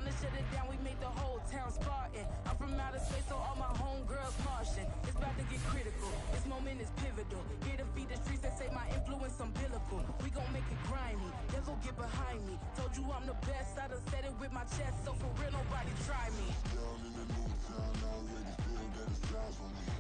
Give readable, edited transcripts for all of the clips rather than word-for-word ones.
to shut it down, we made the whole town Spartan. I'm from outer space, so all my homegirls Martian. It's about to get critical, this moment is pivotal. Here to feed the streets and say my influence umbilical. We gon' make it grimy, they'll go get behind me. Told you I'm the best, I done said it with my chest, so for real nobody try me. Down in the new town, I already feel that it's time for me.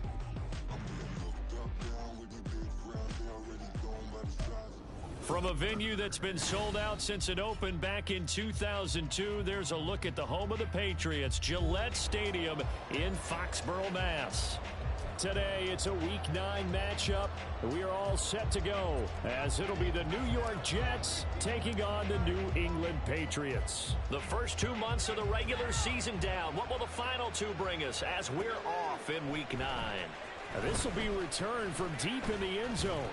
I'm being looked up, down with the big crowd, they already gone by the size. From a venue that's been sold out since it opened back in 2002, there's a look at the home of the Patriots, Gillette Stadium in Foxborough, Mass. Today, it's a Week 9 matchup. We are all set to go, as it'll be the New York Jets taking on the New England Patriots. The first 2 months of the regular season down. What will the final 2 bring us as we're off in Week 9? This will be returned from deep in the end zone.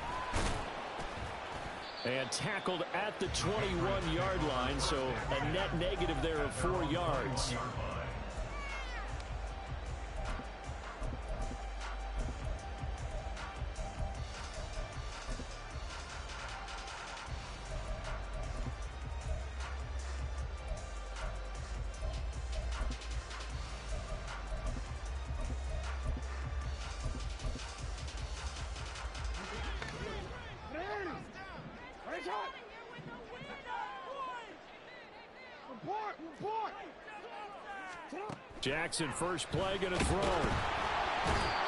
And tackled at the 21-yard line, so a net negative there of 4 yards. Jackson first play gonna throw.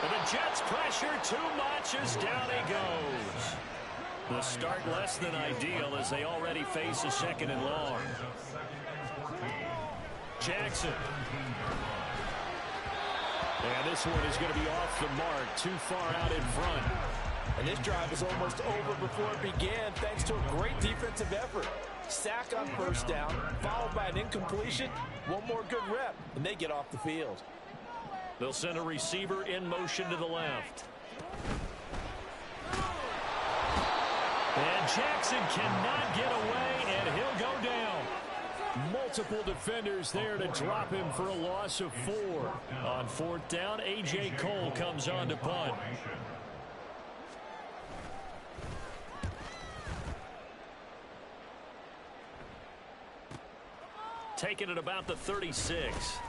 And the Jets pressure too much as down he goes. The start less than ideal as they already face a 2nd and long. Jackson. And this one is going to be off the mark, too far out in front. And this drive is almost over before it began thanks to a great defensive effort. Sack on first down, followed by an incompletion. One more good rep, and they get off the field. They'll send a receiver in motion to the left. And Jackson cannot get away, and he'll go down. Multiple defenders there to drop him for a loss of 4. On 4th down, A.J. Cole comes on to punt. Taking it about the 36.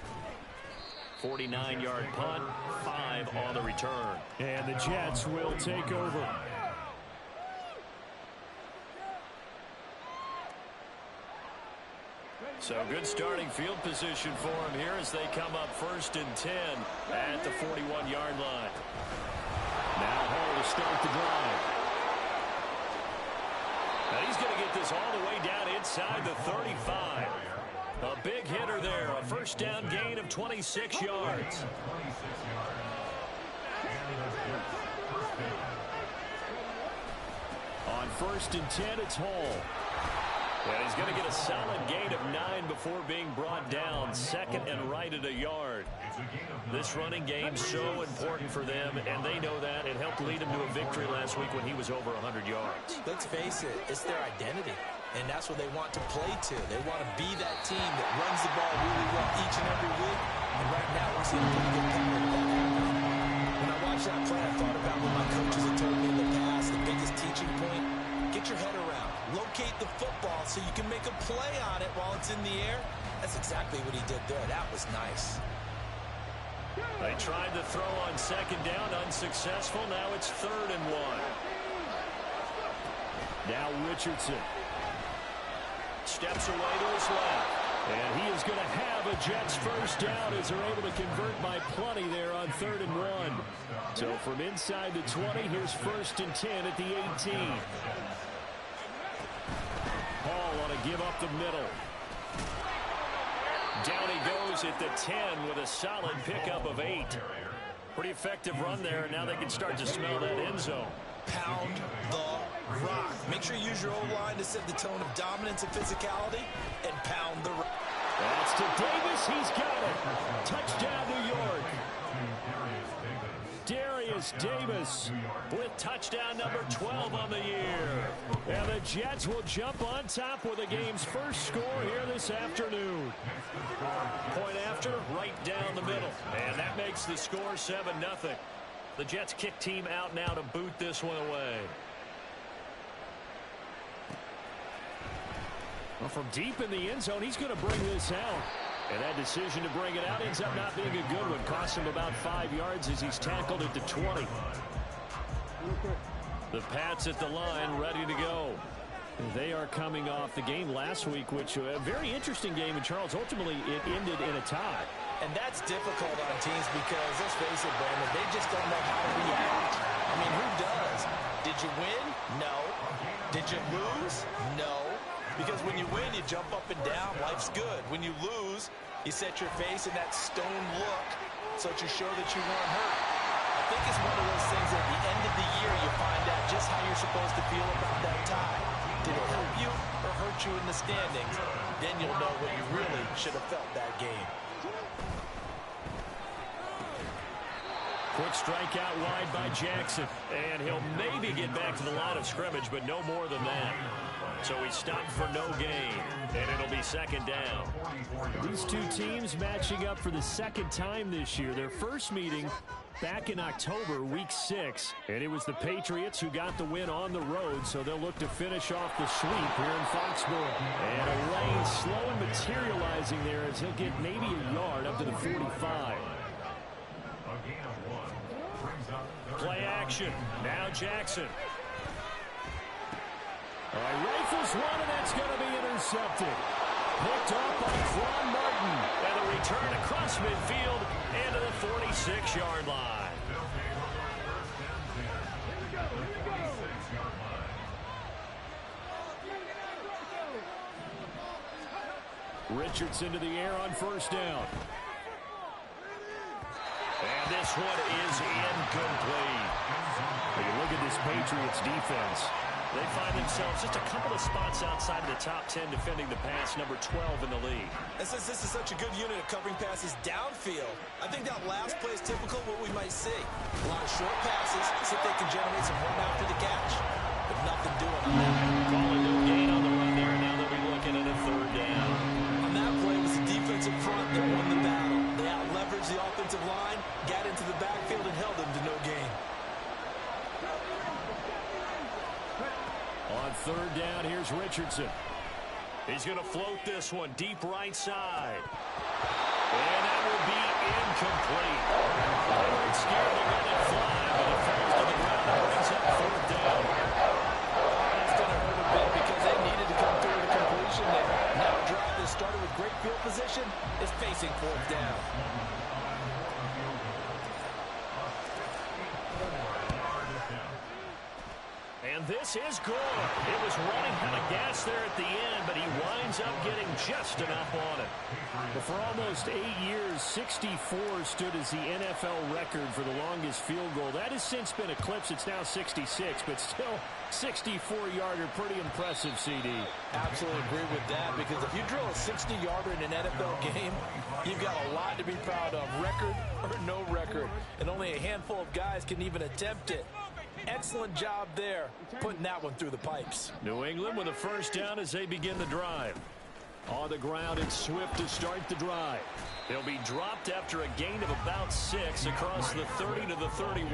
49-yard punt, 5 on the return. And the Jets will take over. So good starting field position for him here as they come up 1st and 10 at the 41-yard line. Now Hall to start the drive. Now he's going to get this all the way down inside the 35. A big hitter there, a first down gain of 26 yards. On 1st and 10, it's Hall. And he's going to get a solid gain of 9 before being brought down. 2nd and right at a yard. This running game's so important for them, and they know that. It helped lead them to a victory last week when he was over 100 yards. Let's face it, it's their identity, and that's what they want to play to. They want to be that team that runs the ball really well each and every week, and right now we're seeing a pretty good pattern of that happening. When I watched that play, I thought about what my coaches had told me in the past. The biggest teaching point, get your head around. Locate the football so you can make a play on it while it's in the air. That's exactly what he did there. That was nice. They tried to throw on 2nd down, unsuccessful. Now it's 3rd and 1. Now Richardson steps away to his left. And he is going to have a Jets first down as they're able to convert by plenty there on 3rd and 1. So from inside the 20, here's 1st and 10 at the 18. Hall on a give up the middle. Down he goes at the 10 with a solid pickup of 8. Pretty effective run there, and now they can start to smell that end zone. Pound the rock. Make sure you use your O-line to set the tone of dominance and physicality, and pound the rock. That's to Davis. He's got it. Touchdown, New York. Darius Davis with touchdown number 12 on the year. And the Jets will jump on top with the game's first score here this afternoon. Point after, right down the middle. And that makes the score 7-0. The Jets kick team out now to boot this one away. Well, from deep in the end zone, he's going to bring this out. And that decision to bring it out ends up not being a good one. Costs him about 5 yards as he's tackled at the 20. The Pats at the line, ready to go. They are coming off the game last week, which a very interesting game. And, Charles, ultimately it ended in a tie. And that's difficult on teams because, let's face it, Brandon, they just don't know how to react. I mean, who does? Did you win? No. Did you lose? No. Because when you win, you jump up and down. Life's good. When you lose, you set your face in that stone look so that you show that you weren't hurt. I think it's one of those things at the end of the year you find out just how you're supposed to feel about that tie. Did it help you or hurt you in the standings? Then you'll know what you really should have felt that game. Quick strike out wide by Jackson. And he'll maybe get back to the line of scrimmage, but no more than that. So he stopped for no gain, and it'll be second down. These two teams matching up for the second time this year. Their first meeting back in October, week 6. And it was the Patriots who got the win on the road, so they'll look to finish off the sweep here in Foxborough. And a lane slow and materializing there as he'll get maybe a yard up to the 45. Play action. Now Jackson. All right, rifles one, and that's going to be intercepted. Picked off by Quan Martin. And a return across midfield into the 46-yard line. Richardson to the air on first down. And this one is incomplete. When you look at this Patriots defense, they find themselves just a couple of spots outside of the top 10 defending the pass, number 12 in the league. And since this is such a good unit of covering passes downfield, I think that last play is typical of what we might see. A lot of short passes, see if they can generate some run after the catch. But nothing doing on that. Calling no gain on the run there, and now they'll be looking at a third down. On that play, it was the defensive front that won the battle. They out-leveraged the offensive line, got into the backfield, and held them to no gain. On third down, here's Richardson. He's going to float this one deep right side. And that will be incomplete. They weren't scared to let it fly, but it falls to the ground and brings up fourth down. That's going to hurt a bit because they needed to come through the completion there. Now a drive that started with great field position is facing fourth down. And this is good. It was running out of gas there at the end, but he winds up getting just enough on it. But for almost 8 years, 64 stood as the NFL record for the longest field goal. That has since been eclipsed. It's now 66, but still 64-yarder. Pretty impressive, CD. Absolutely agree with that, because if you drill a 60-yarder in an NFL game, you've got a lot to be proud of, record or no record. And only a handful of guys can even attempt it. Excellent job there, putting that one through the pipes. New England with a first down as they begin the drive. On the ground, it's Swift to start the drive. He'll be dropped after a gain of about 6 across the 30 to the 31.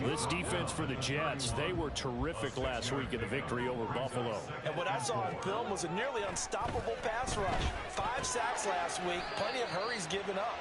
This defense for the Jets, they were terrific last week in the victory over Buffalo. And what I saw on film was a nearly unstoppable pass rush. 5 sacks last week, plenty of hurries given up.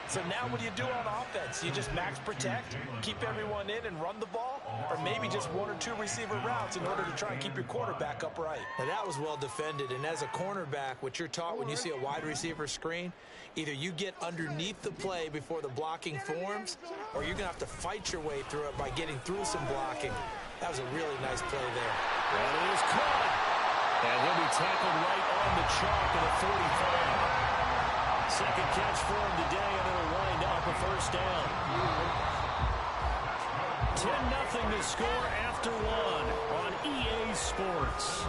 So now what do you do on offense? You just max protect, keep everyone in and run the ball, or maybe just 1 or 2 receiver routes in order to try and keep your quarterback upright. Now that was well defended, and as a cornerback, what you're taught when you see a wide receiver screen, either you get underneath the play before the blocking forms, or you're going to have to fight your way through it by getting through some blocking. That was a really nice play there. And it is caught. And he'll be tackled right on the chalk at the 45. Second catch for him today, and it'll wind up a first down. 10-0 to score after 1 on EA Sports.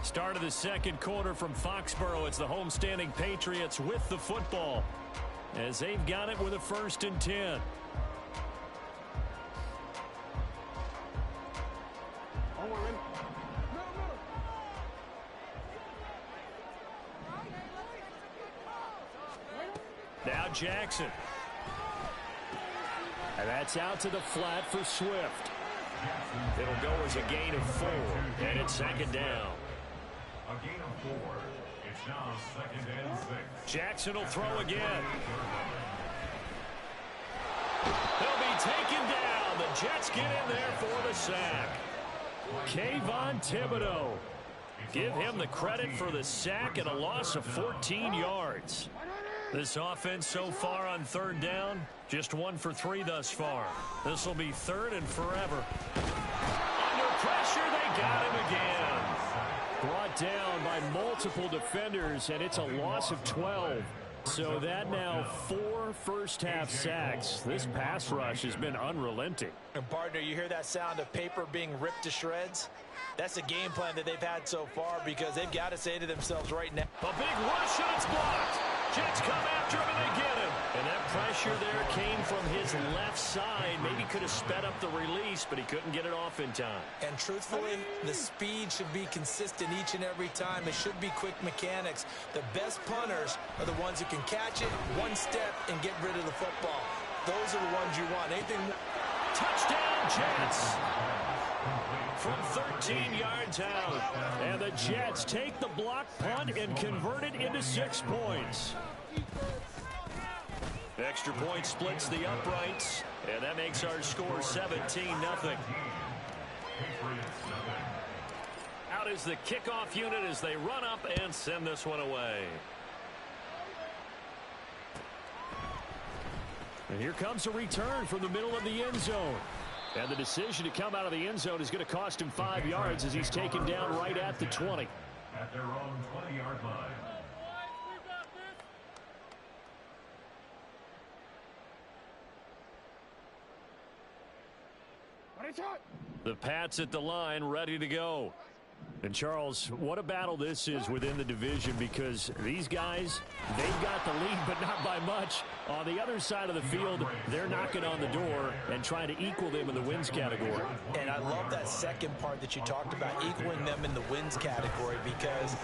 Start of the second quarter from Foxborough. It's the homestanding Patriots with the football as they've got it with a 1st and 10. Now Jackson. And that's out to the flat for Swift. It'll go as a gain of 4, and it's second down. A gain of 4. It's now 2nd and 6. Jackson will throw again. He'll be taken down. The Jets get in there for the sack. Kayvon Thibodeau. Give him the credit for the sack and a loss of 14 yards. This offense so far on 3rd down, just 1 for 3 thus far. This will be 3rd and forever. Under pressure, they got him again. Brought down by multiple defenders, and it's a loss of 12. So that now 4 first-half sacks. This pass rush has been unrelenting. And partner, you hear that sound of paper being ripped to shreds? That's the game plan that they've had so far, because they've got to say to themselves right now. A big rush, and it's blocked. Jets come after him, and they get him. And that pressure there came from his left side. Maybe could have sped up the release, but he couldn't get it off in time. And truthfully, the speed should be consistent each and every time. It should be quick mechanics. The best punters are the ones who can catch it, one step, and get rid of the football. Those are the ones you want. Anything. Touchdown, Jets. From 13 yards out. And the Jets take the block punt and convert it into 6 points. Extra point splits the uprights, and that makes our score 17-0. Out is the kickoff unit as they run up and send this one away. And here comes a return from the middle of the end zone. And the decision to come out of the end zone is going to cost him 5 yards as he's taken down right at the 20. At their own 20-yard line. The Pats at the line, ready to go. And, Charles, what a battle this is within the division, because these guys, they've got the lead, but not by much. On the other side of the field, they're knocking on the door and trying to equal them in the wins category. And I love that second part that you talked about, equaling them in the wins category, because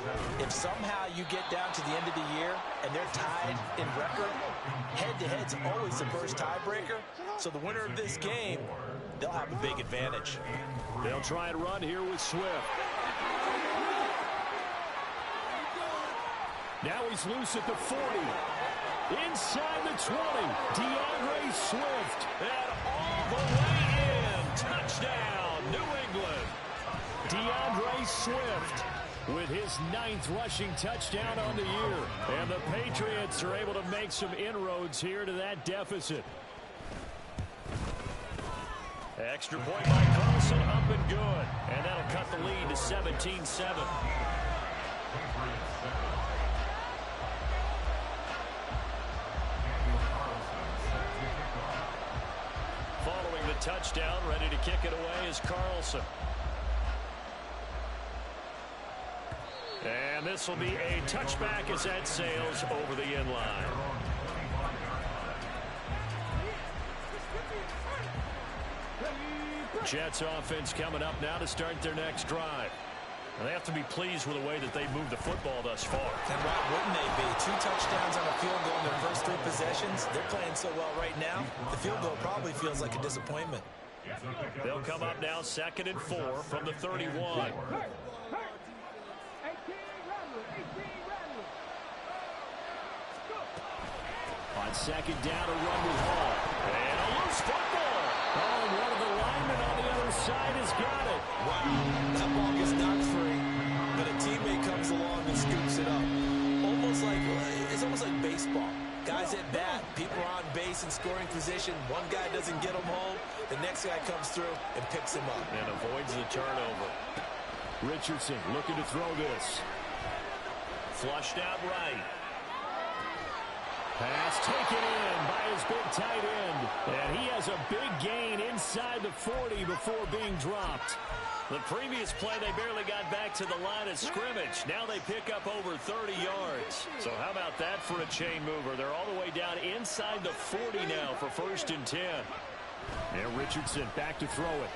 if somehow you get down to the end of the year and they're tied in record, head-to-head's always the first tiebreaker. So the winner of this game, they'll have a big advantage. They'll try and run here with Swift. Now he's loose at the 40. Inside the 20. DeAndre Swift. And all the way in. Touchdown, New England. DeAndre Swift with his 9th rushing touchdown on the year. And the Patriots are able to make some inroads here to that deficit. Extra point by Carlson, up and good. And that'll cut the lead to 17-7. Following the touchdown, ready to kick it away is Carlson. And this will be a touchback as that sails over the end line. Jets offense coming up now to start their next drive. And they have to be pleased with the way that they moved the football thus far. And why wouldn't they be? 2 touchdowns on a field goal in their first 3 possessions. They're playing so well right now, the field goal probably feels like a disappointment. They'll come up now 2nd and 4 from the 31. On 2nd down, a run with Hall. And a loose football. Oh, and one of the linemen on the other side has got it. Wow, that ball gets knocked free, but a teammate comes along and scoops it up. It's almost like baseball. Guys at bat, people are on base in scoring position. One guy doesn't get him home, the next guy comes through and picks him up. And avoids the turnover. Richardson looking to throw this. Flushed out right. Pass taken in by his big tight end. And he has a big gain inside the 40 before being dropped. The previous play, they barely got back to the line of scrimmage. Now they pick up over 30 yards. So how about that for a chain mover? They're all the way down inside the 40 now for 1st and 10. And Richardson back to throw it.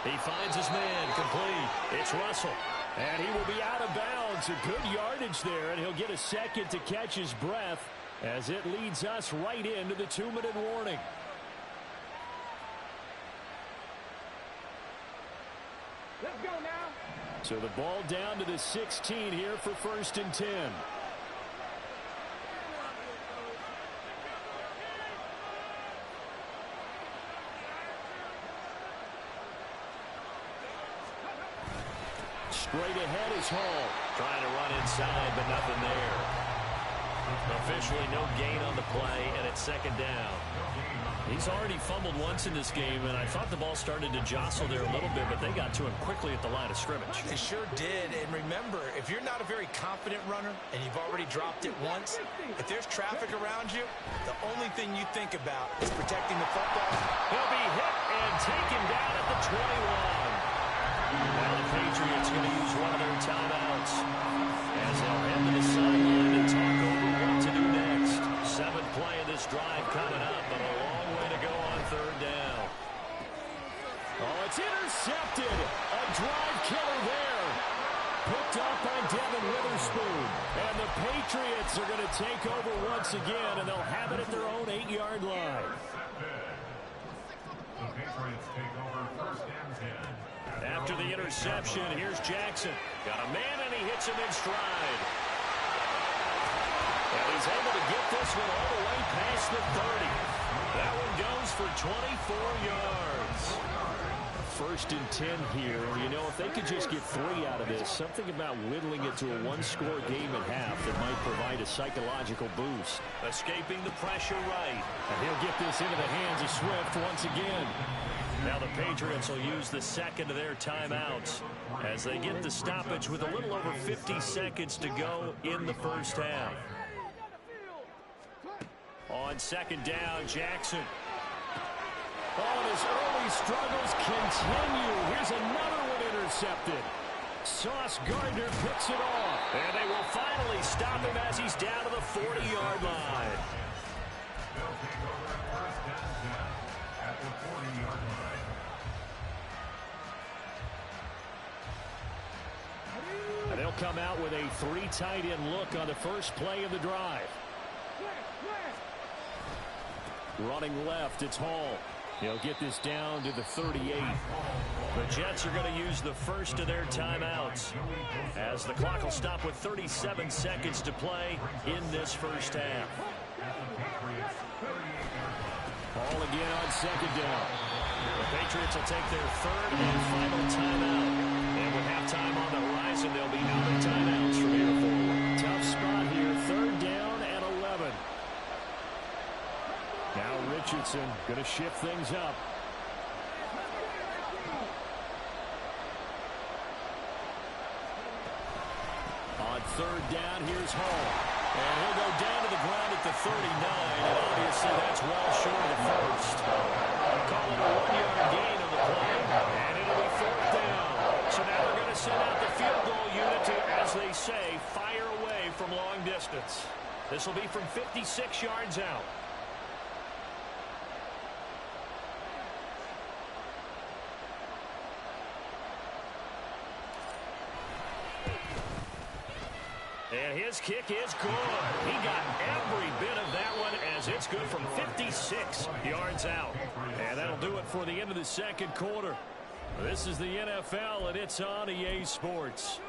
He finds his man complete. It's Russell. And he will be out of bounds. A good yardage there, and he'll get a second to catch his breath as it leads us right into the 2-minute warning. Let's go now. So the ball down to the 16 here for 1st and 10. Straight ahead is Hall. Trying to run inside, but nothing there. Officially no gain on the play, and it's 2nd down. He's already fumbled once in this game, and I thought the ball started to jostle there a little bit, but they got to him quickly at the line of scrimmage. They sure did. And remember, if you're not a very confident runner and you've already dropped it once, if there's traffic around you, the only thing you think about is protecting the football. He'll be hit and taken down at the 21. Now the Patriots going to use one of their timeouts as they'll head to the sideline and talk over what to do next. 7th play of this drive coming up, but a long way to go on 3rd down. Oh, it's intercepted. A drive killer there. Picked up by Devin Witherspoon. And the Patriots are going to take over once again, and they'll have it at their own 8-yard line. The Patriots take over 1st and 10. After the interception, here's Jackson. Got a man, and he hits him in stride. And he's able to get this one all the way past the 30. That one goes for 24 yards. 1st and 10 here. You know, if they could just get 3 out of this, something about whittling it to a one-score game at half that might provide a psychological boost. Escaping the pressure right. And he'll get this into the hands of Swift once again. Now the Patriots will use the 2nd of their timeouts as they get the stoppage with a little over 50 seconds to go in the 1st half. On 2nd down, Jackson. Oh, and his early struggles continue. Here's another one intercepted. Sauce Gardner picks it off. And they will finally stop him as he's down to the 40-yard line. They'll take over 1st and 10 at the 40-yard line. And they'll come out with a 3 tight end look on the first play of the drive. Running left, it's Hall. He'll get this down to the 38. The Jets are going to use the 1st of their timeouts as the clock will stop with 37 seconds to play in this 1st half. Hall again on 2nd down. The Patriots will take their 3rd and final timeout. And with halftime on the horizon, there'll be no more timeouts from here forward. Tough spot here, 3rd down and 11. Now Richardson going to shift things up. On 3rd down, here's Hall. And he'll go down to the ground at the 39, and obviously that's well short of the 1st. Call it a 1-yard gain on the play, and it'll be 4th down. So now they're going to send out the field goal unit to, as they say, fire away from long distance. This will be from 56 yards out. And his kick is good. He got every bit of that one as it's good from 56 yards out. And that'll do it for the end of the 2nd quarter. This is the NFL, and it's on EA Sports.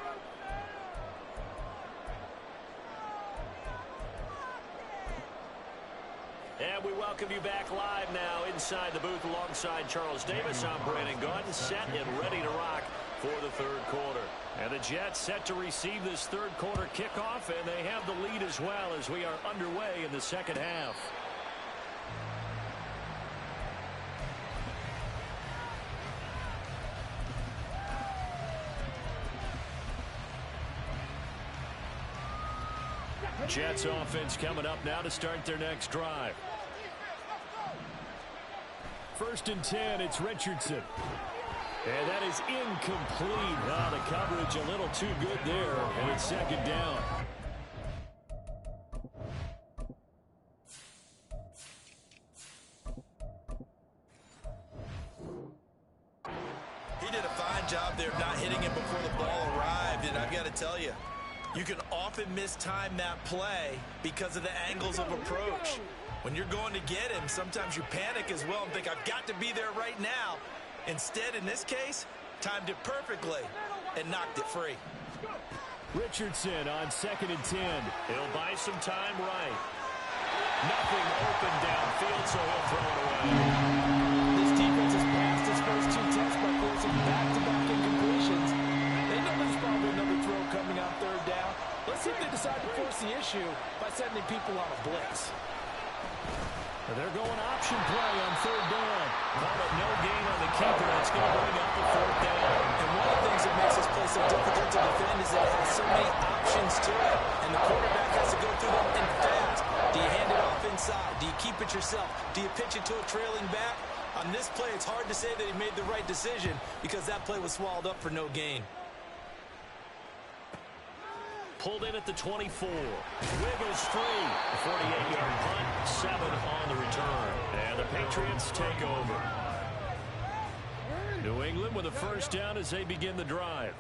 And we welcome you back live now inside the booth alongside Charles Davis. I'm Brandon Gaudin, set and ready to rock for the 3rd quarter. And the Jets set to receive this 3rd quarter kickoff, and they have the lead as well as we are underway in the 2nd half. Jets offense coming up now to start their next drive. 1st and 10, it's Richardson. And that is incomplete. The coverage a little too good there, and it's 2nd down. He did a fine job there of not hitting it before the ball arrived, and I've got to tell you, you can often mistime that play because of the angles of approach. When you're going to get him, sometimes you panic as well and think, I've got to be there right now. Instead, in this case, timed it perfectly. and knocked it free. Richardson on 2nd and 10. He'll buy some time right. Nothing open downfield, so he'll throw it away. This defense has passed its first 2 tests by forcing back-to-back incompletions. They know there's probably another throw coming on 3rd down. Let's see if they decide to force the issue by sending people on a blitz. They're going option play on 3rd down. Call it no gain on the keeper. It's going to bring up the 4th down. And one of the things that makes this play so difficult to defend is that it has so many options to it. And the quarterback has to go through them and fast. Do you hand it off inside? Do you keep it yourself? Do you pitch it to a trailing back? On this play, it's hard to say that he made the right decision because that play was swallowed up for no gain. Pulled in at the 24. Wiggles free. 48-yard punt, 7 on the return. And the Patriots take over. New England with a first down as they begin the drive.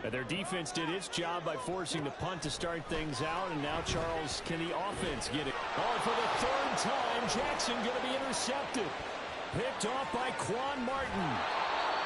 And their defense did its job by forcing the punt to start things out. And now, Charles, can the offense get it? Oh, for the 3rd time, Jackson going to be intercepted. Picked off by Quan Martin.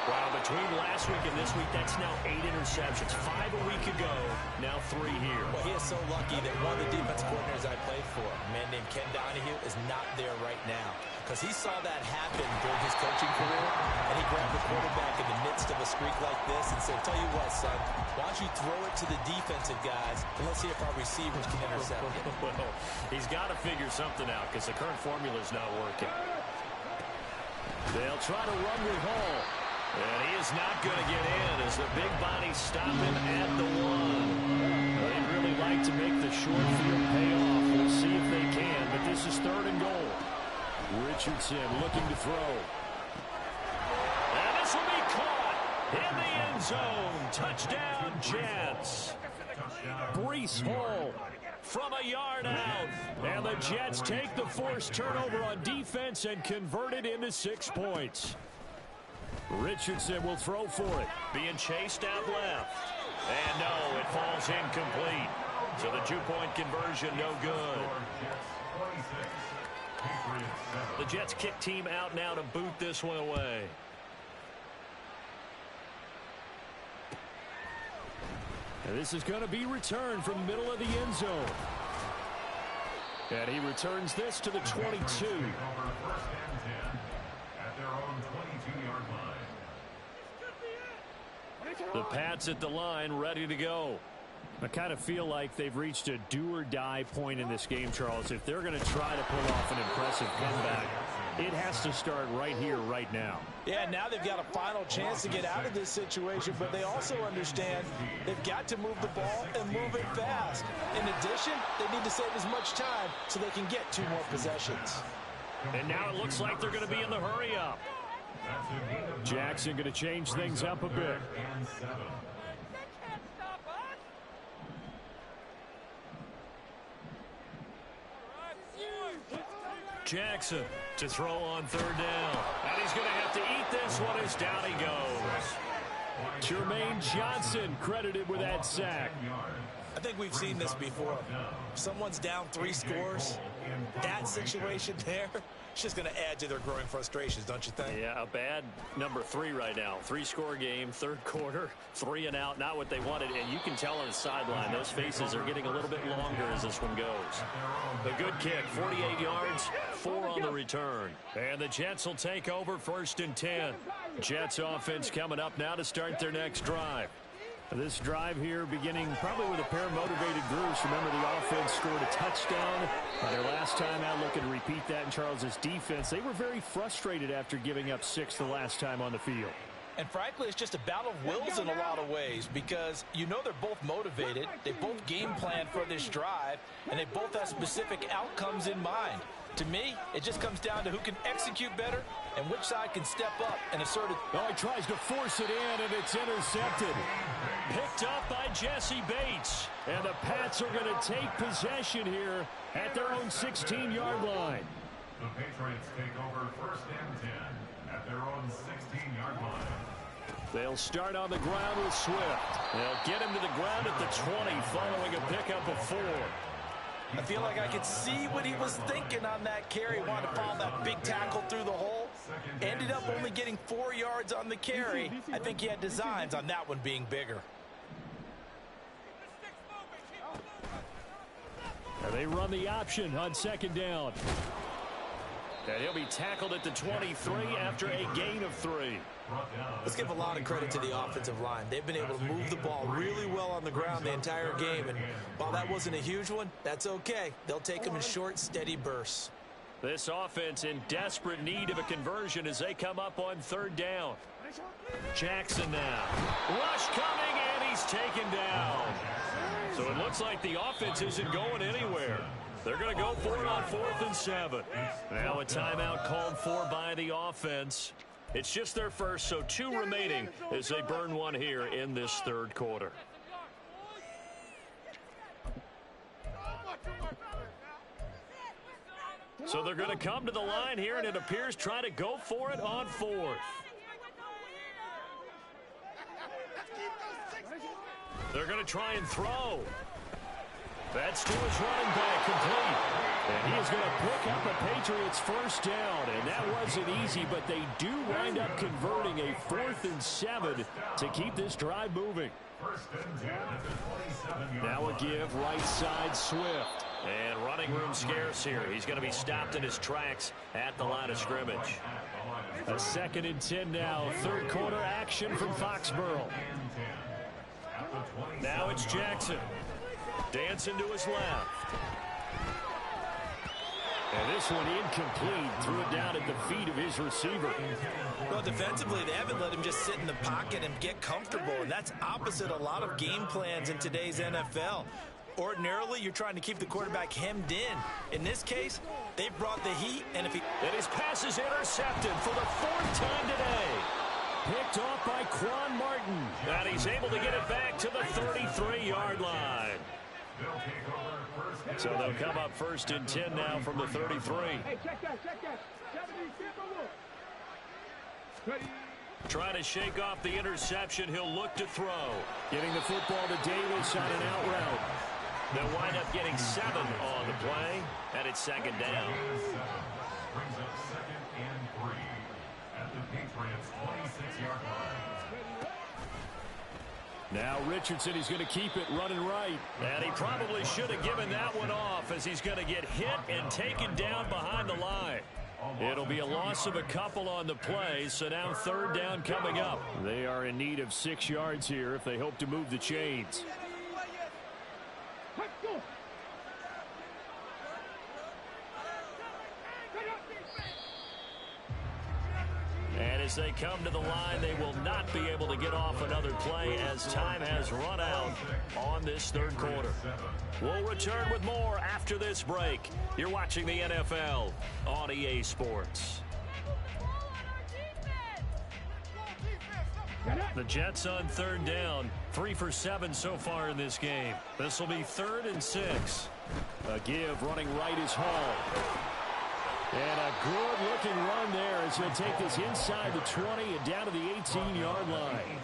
Wow, between last week and this week, that's now 8 interceptions. 5 a week ago, now 3 here. Well, he is so lucky that one of the defense coordinators I played for, a man named Ken Donahue, is not there right now. Because he saw that happen during his coaching career, and he grabbed the quarterback in the midst of a streak like this and said, tell you what, son, why don't you throw it to the defensive guys, and let's see if our receivers can intercept it. Well, he's got to figure something out because the current formula is not working. They'll try to run with Hall. And he is not going to get in as the big bodies stop him at the 1. They'd really like to make the short field pay off. We'll see if they can, but this is 3rd and goal. Richardson looking to throw. And this will be caught in the end zone. Touchdown, Jets. Breece Hall from a yard out. And the Jets take the forced turnover on defense and convert it into 6 points. Richardson will throw for it. Being chased out left. And no, it falls incomplete. So the 2-point conversion, no good. The Jets kick team out now to boot this one away. And this is going to be returned from the middle of the end zone. And he returns this to the 22. The Pats at the line, ready to go. I kind of feel like they've reached a do-or-die point in this game, Charles. If they're going to try to pull off an impressive comeback, it has to start right here, right now. Yeah, now they've got a final chance to get out of this situation, but they also understand they've got to move the ball and move it fast. In addition, they need to save as much time so they can get 2 more possessions. And now it looks like they're going to be in the hurry-up. Jackson going to change things up a bit. Jackson to throw on 3rd down. And he's going to have to eat this one as down he goes. Jermaine Johnson credited with that sack. I think we've seen this before. Someone's down 3 scores. That situation there, it's just going to add to their growing frustrations, don't you think? Yeah, a bad number 3 right now. 3-score game, 3rd quarter, 3 and out, not what they wanted. And you can tell on the sideline, those faces are getting a little bit longer as this one goes. The good kick, 48 yards, 4 on the return. And the Jets will take over 1st and 10. Jets offense coming up now to start their next drive. This drive here beginning probably with a pair of motivated groups. Remember, the offense scored a touchdown their last time out. Looking to repeat that in Charles's defense. They were very frustrated after giving up 6 the last time on the field. And frankly, it's just a battle of wills in a lot of ways because you know they're both motivated. They both game plan for this drive, and they both have specific outcomes in mind. To me, it just comes down to who can execute better and which side can step up and assert it. Oh, he tries to force it in, and it's intercepted. Picked up by Jesse Bates. And the Pats are going to take possession here at their own 16-yard line. The Patriots take over 1st and 10 at their own 16-yard line. They'll start on the ground with Swift. They'll get him to the ground at the 20 following a pickup of 4. I feel like I could see what he was thinking on that carry. He wanted to follow that big tackle through the hole. Ended up only getting 4 yards on the carry. I think he had designs on that one being bigger. And they run the option on second down. And he'll be tackled at the 23 after a gain of 3. Let's give a lot of credit to the offensive line. They've been able to move the ball really well on the ground the entire game. And while that wasn't a huge one, that's okay. They'll take them in short, steady bursts. This offense in desperate need of a conversion as they come up on third down. Jackson now. Rush coming, and he's taken down. So it looks like the offense isn't going anywhere. They're going to go for it on 4th and 7. Now a timeout called for by the offense. It's just their first, so 2 remaining as they burn one here in this third quarter. So they're going to come to the line here, and it appears try to go for it on 4th. They're going to try and throw. That's to his running back, complete. And he is going to pick up a Patriots first down. And that wasn't easy, but they do wind up converting a 4th and 7 to keep this drive moving. Now a give, right side, Swift. And running room scarce here. He's going to be stopped in his tracks at the line of scrimmage. A 2nd and 10 now. Third quarter action from Foxborough. Now it's Jackson. Dancing to his left. And this one incomplete. Threw it down at the feet of his receiver. Well, defensively, they haven't let him just sit in the pocket and get comfortable. And that's opposite a lot of game plans in today's NFL. Ordinarily, you're trying to keep the quarterback hemmed in. In this case, they've brought the heat. And his pass is intercepted for the 4th time today. Picked off by Quan Martin. And he's able to get it back to the 33-yard line. So they'll come up 1st and 10 now from the 33. Hey, check that. Trying to shake off the interception. He'll look to throw. Getting the football to Davis on an out route. They'll wind up getting 7 on the play, and it's 2nd down. Brings up 2nd and 3 at the Patriots 26-yard line. Now Richardson, he's going to keep it running right. And he probably should have given that one off as he's going to get hit and taken down behind the line. It'll be a loss of a couple on the play, so now 3rd down coming up. They are in need of 6 yards here if they hope to move the chains. And as they come to the line, they will not be able to get off another play as time has run out on this third quarter. We'll return with more after this break. You're watching the NFL on EA Sports. The Jets on 3rd down, 3 for 7 so far in this game. This will be 3rd and 6. A give, running right is Hall. And a good-looking run there as he'll take this inside the 20 and down to the 18-yard line.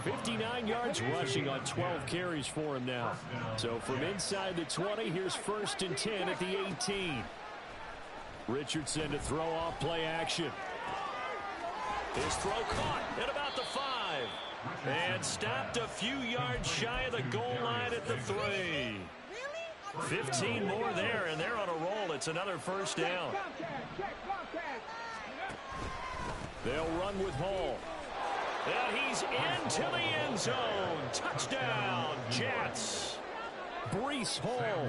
59 yards rushing on 12 carries for him now. So from inside the 20, here's 1st and 10 at the 18. Richardson to throw off play action. His throw caught at about the 5. And stopped a few yards shy of the goal line at the 3. 15 more there, and they're on a roll. It's another 1st down. They'll run with Hall. And he's into the end zone. Touchdown, Jets. Breece Hall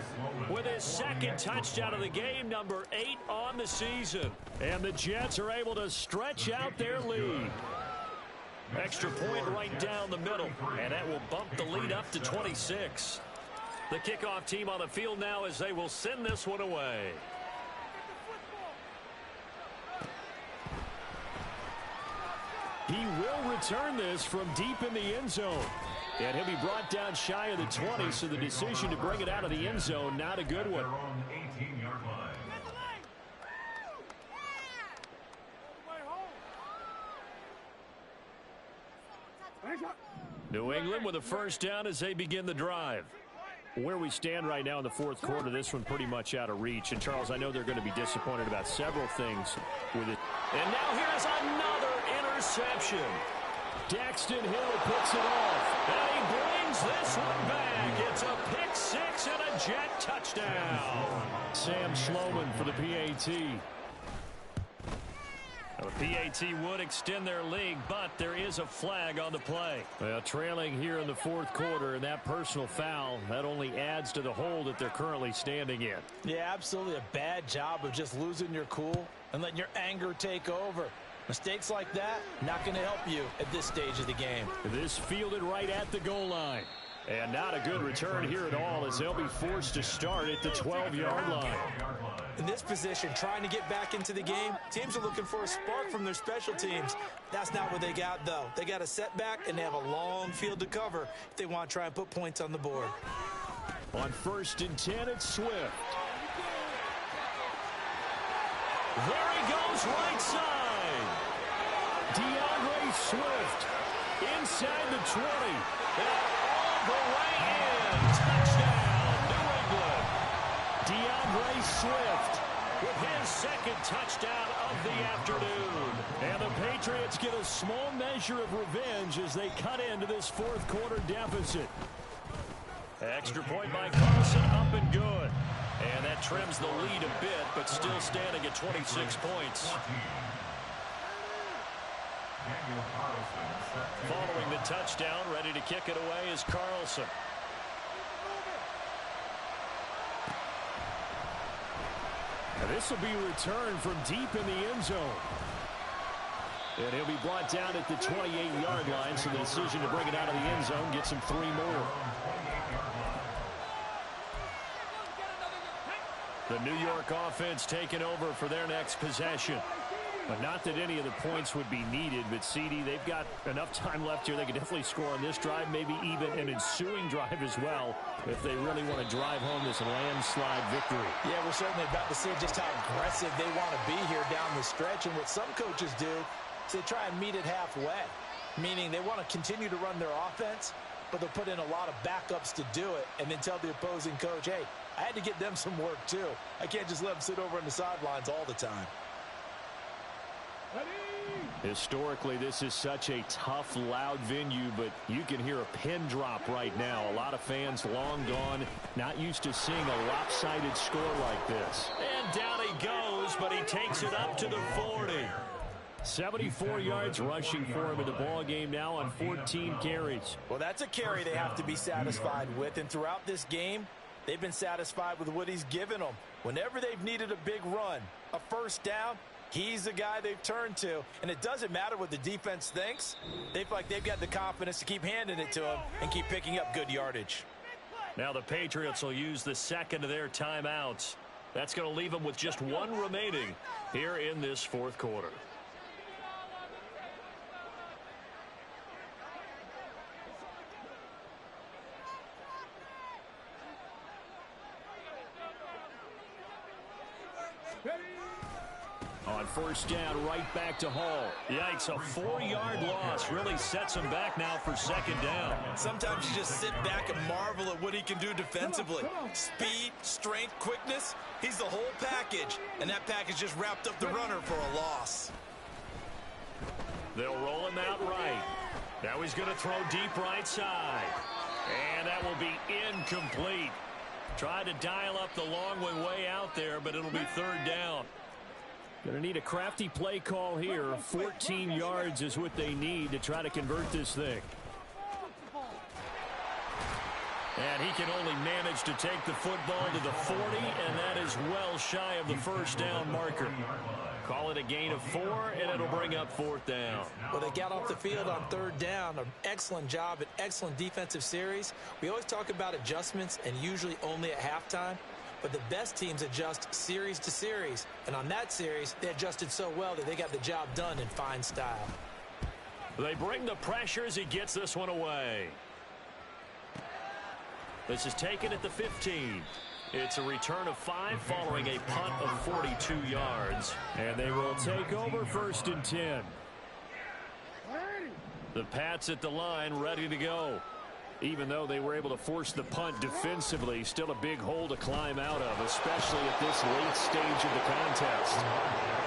with his 2nd touchdown of the game, number 8 on the season. And the Jets are able to stretch out their lead. Extra point right down the middle, and that will bump the lead up to 26. The kickoff team on the field now as they will send this one away. He will return this from deep in the end zone. And he'll be brought down shy of the 20, so the decision to bring it out of the end zone, not a good one. New England with a 1st down as they begin the drive. Where we stand right now in the fourth quarter, this one pretty much out of reach. And, Charles, I know they're going to be disappointed about several things with it. And now here's another interception. Daxton Hill picks it off. And he brings this one back. It's a pick six and a jet touchdown. Sam Schloman for the PAT. The PAT would extend their lead, but there is a flag on the play. Well, trailing here in the fourth quarter, and that personal foul, that only adds to the hole that they're currently standing in. Yeah, absolutely a bad job of just losing your cool and letting your anger take over. Mistakes like that, not going to help you at this stage of the game. This fielded right at the goal line. And not a good return here at all as they'll be forced to start at the 12-yard line. In this position, trying to get back into the game, teams are looking for a spark from their special teams. That's not what they got, though. They got a setback, and they have a long field to cover if they want to try and put points on the board. On 1st and 10, it's Swift. There he goes right side. DeAndre Swift inside the 20. And all the way in. Touchdown, New England. DeAndre Swift with his second touchdown of the afternoon. And the Patriots get a small measure of revenge as they cut into this fourth quarter deficit. Extra point by Carlson, up and good. And that trims the lead a bit, but still standing at 26 points. Following the touchdown, ready to kick it away is Carlson. And this will be returned from deep in the end zone. And he'll be brought down at the 28-yard line, so the decision to bring it out of the end zone gets him 3 more. The New York offense taking over for their next possession. But not that any of the points would be needed, but CD, they've got enough time left here. They can definitely score on this drive, maybe even an ensuing drive as well, if they really want to drive home this landslide victory. Yeah, we're certainly about to see just how aggressive they want to be here down the stretch. And what some coaches do is they try and meet it halfway, meaning they want to continue to run their offense, but they'll put in a lot of backups to do it and then tell the opposing coach, hey, I had to get them some work too. I can't just let them sit over on the sidelines all the time. Historically, this is such a tough, loud venue, but you can hear a pin drop right now. A lot of fans long gone, not used to seeing a lopsided score like this. And down he goes, but he takes it up to the 40. 74 yards rushing for him in the ball game now on 14 carries. Well, that's a carry they have to be satisfied with, and throughout this game, they've been satisfied with what he's given them. Whenever they've needed a big run, a first down, he's the guy they've turned to, and it doesn't matter what the defense thinks. They feel like they've got the confidence to keep handing it to him and keep picking up good yardage. Now the Patriots will use the second of their timeouts. That's going to leave them with just one remaining here in this fourth quarter. On first down, right back to Hall. Yikes, a 4-yard loss really sets him back now for second down. Sometimes you just sit back and marvel at what he can do defensively. Speed, strength, quickness, he's the whole package. And that package just wrapped up the runner for a loss. They'll roll him out right. Now he's going to throw deep right side. And that will be incomplete. Tried to dial up the long way out there, but it'll be third down. Going to need a crafty play call here. 14 yards is what they need to try to convert this thing. And he can only manage to take the football to the 40, and that is well shy of the first down marker. Call it a gain of 4, and it'll bring up fourth down. Well, they got off the field on third down. An excellent job, an excellent defensive series. We always talk about adjustments, and usually only at halftime. But the best teams adjust series to series. And on that series, they adjusted so well that they got the job done in fine style. They bring the pressure as he gets this one away. This is taken at the 15. It's a return of 5 following a punt of 42 yards. And they will take over first and 10. The Pats at the line ready to go. Even though they were able to force the punt defensively, still a big hole to climb out of, especially at this late stage of the contest.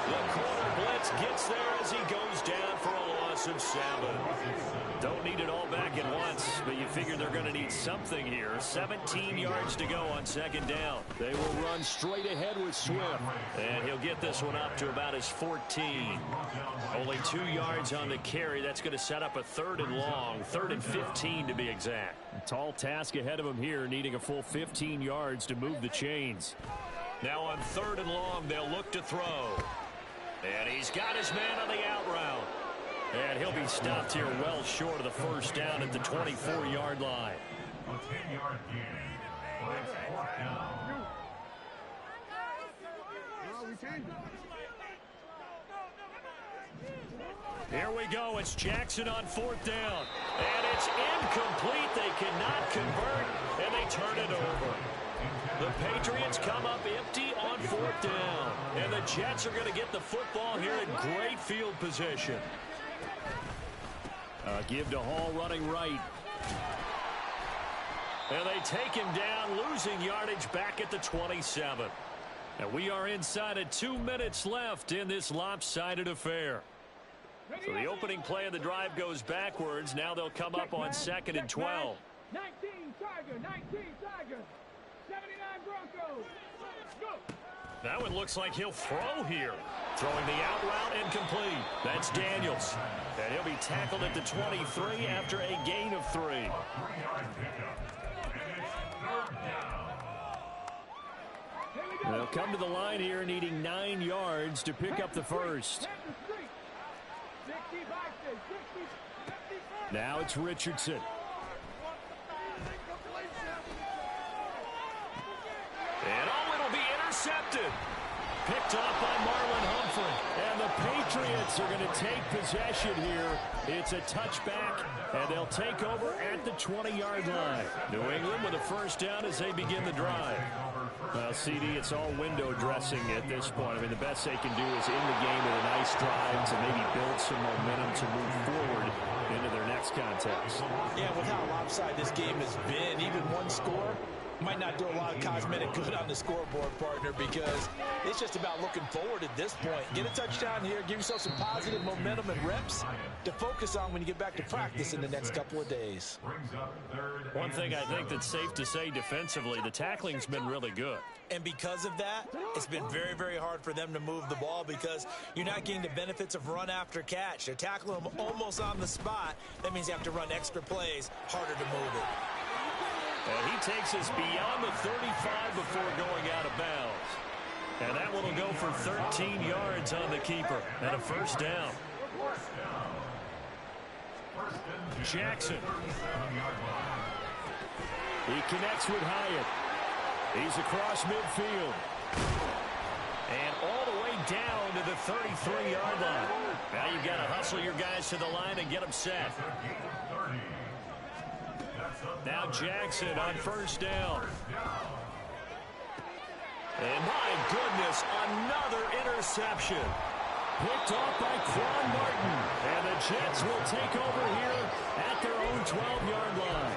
The corner blitz gets there as he goes down for a loss of 7. Don't need it all back at once, but you figure they're going to need something here. 17 yards to go on 2nd down. They will run straight ahead with Swift. And he'll get this one up to about his 14. Only 2 yards on the carry. That's going to set up a 3rd and long, 3rd and 15 to be exact. A tall task ahead of him here, needing a full 15 yards to move the chains. Now on 3rd and long, they'll look to throw. And he's got his man on the out route. And he'll be stopped here well short of the 1st down at the 24-yard line. A 10-yard gain. It's 4th down. Here we go. It's Jackson on 4th down. And it's incomplete. They cannot convert, and they turn it over. The Patriots come up empty on 4th down. And the Jets are going to get the football here in great field position. Give to Hall running right. And they take him down, losing yardage back at the 27. And we are inside of 2 minutes left in this lopsided affair. So the opening play of the drive goes backwards. Now they'll come up on 2nd and 12. 19 Tiger, 19 Tiger, 79 Broncos. Go. That one looks like he'll throw here. Throwing the out route incomplete. That's Daniels. And he'll be tackled at the 23 after a gain of 3. 3-yard pickup. And it's 3rd down. They'll come to the line here needing 9 yards to pick up the first. Now it's Richardson. And it'll be intercepted. Picked off by Marlon Humphrey. And the Patriots are going to take possession here. It's a touchback, and they'll take over at the 20-yard line. New England with a 1st down as they begin the drive. Well, CD, it's all window dressing at this point. I mean, the best they can do is in the game with a nice drive to maybe build some momentum to move forward into their next contest. Yeah, with how lopsided this game has been, even one score might not do a lot of cosmetic good on the scoreboard, partner, because it's just about looking forward at this point. Get a touchdown here, give yourself some positive momentum and reps to focus on when you get back to practice in the next couple of days. One thing I think that's safe to say defensively, the tackling's been really good. And because of that, it's been very, very hard for them to move the ball because you're not getting the benefits of run after catch. They're tackling them almost on the spot. That means you have to run extra plays, harder to move it. And he takes us beyond the 35 before going out of bounds. And that one will go for 13 yards on the keeper and a 1st down. Jackson. He connects with Hyatt. He's across midfield. And all the way down to the 33-yard line. Now you've got to hustle your guys to the line and get them set. Now Jackson on 1st down. And my goodness, another interception. Picked off by Quan Martin. And the Jets will take over here at their own 12-yard line.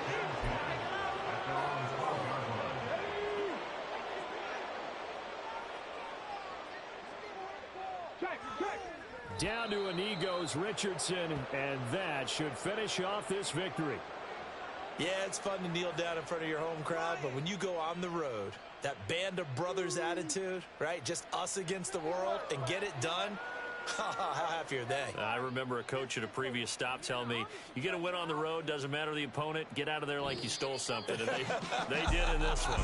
Down to a knee goes Richardson, and that should finish off this victory. Yeah, it's fun to kneel down in front of your home crowd, but when you go on the road, that band of brothers attitude, right, just us against the world, and get it done, how happy are they? I remember a coach at a previous stop telling me, you get a win on the road, doesn't matter the opponent, get out of there like you stole something, and they did in this one.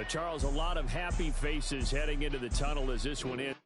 Charles, a lot of happy faces heading into the tunnel as this one ends.